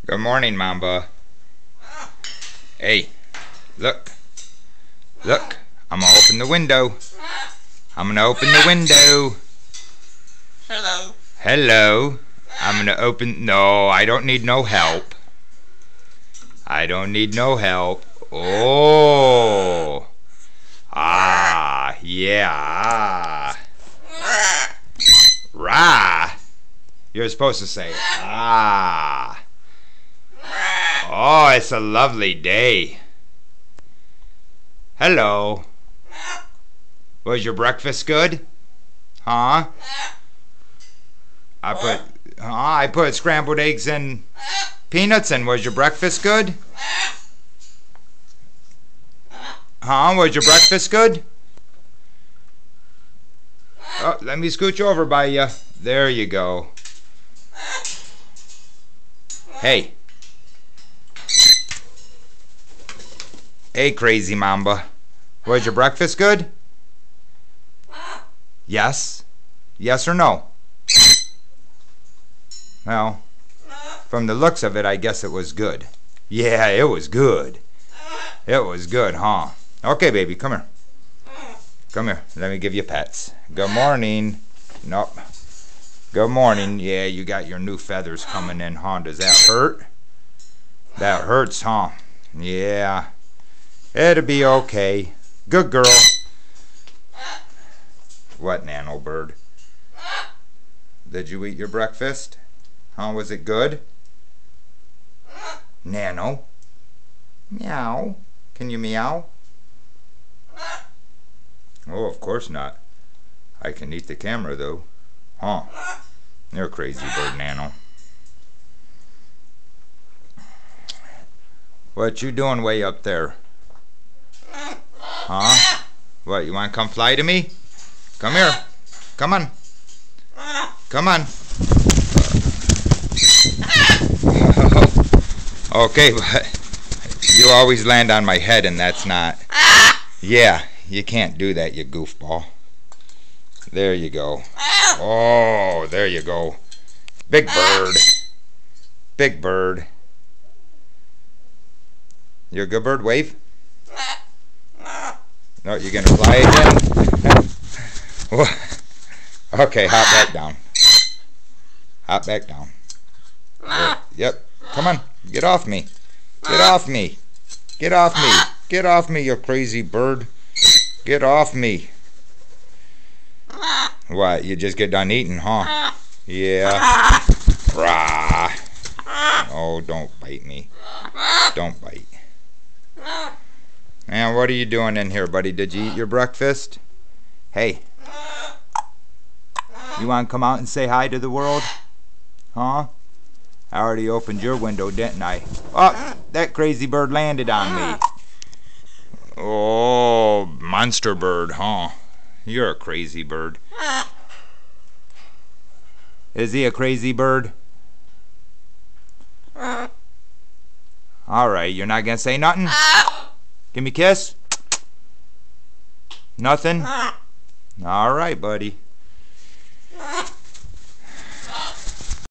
Good morning, Mamba. Hey, look. Look, I'm gonna open the window. I'm gonna open the window. Hello. Hello. I'm gonna open. No, I don't need no help. I don't need no help. Oh. Ah, yeah. Rah. You're supposed to say ah. Oh, it's a lovely day. Hello. Was your breakfast good? Huh? I put scrambled eggs and peanuts in. Was your breakfast good? Huh? Was your breakfast good? Oh, let me scooch over by you. There you go. Hey. Hey, crazy Mamba. Was your breakfast good? Yes? Yes or no? Well, from the looks of it, I guess it was good. Yeah, it was good. It was good, huh? Okay, baby, come here. Come here. Let me give you pets. Good morning. Nope. Good morning. Yeah, you got your new feathers coming in, huh? Does that hurt? That hurts, huh? Yeah. It'll be okay. Good girl. What, Nano Bird? Did you eat your breakfast? Huh? Was it good? Nano? Meow. Can you meow? Oh, of course not. I can eat the camera, though. Huh? You're a crazy bird, Nano. What you doing way up there? Huh? What, you want to come fly to me? Come here. Come on. Come on. Okay, but you always land on my head and that's not. Yeah, you can't do that, you goofball. There you go. Oh, there you go. Big bird. Big bird. You're a good bird? Wave. No, you're going to fly again? Okay, hop back down. Hop back down. Yep. Come on. Get off me. Get off me. Get off me. Get off me, you crazy bird. Get off me. What? You just get done eating, huh? Yeah. Rah. Oh, don't bite me. Don't bite. Man, what are you doing in here, buddy? Did you eat your breakfast? Hey. You want to come out and say hi to the world? Huh? I already opened your window, didn't I? Oh, that crazy bird landed on me. Oh, monster bird, huh? You're a crazy bird. Is he a crazy bird? Alright, you're not going to say nothing? Give me a kiss? Nothing? Alright, buddy.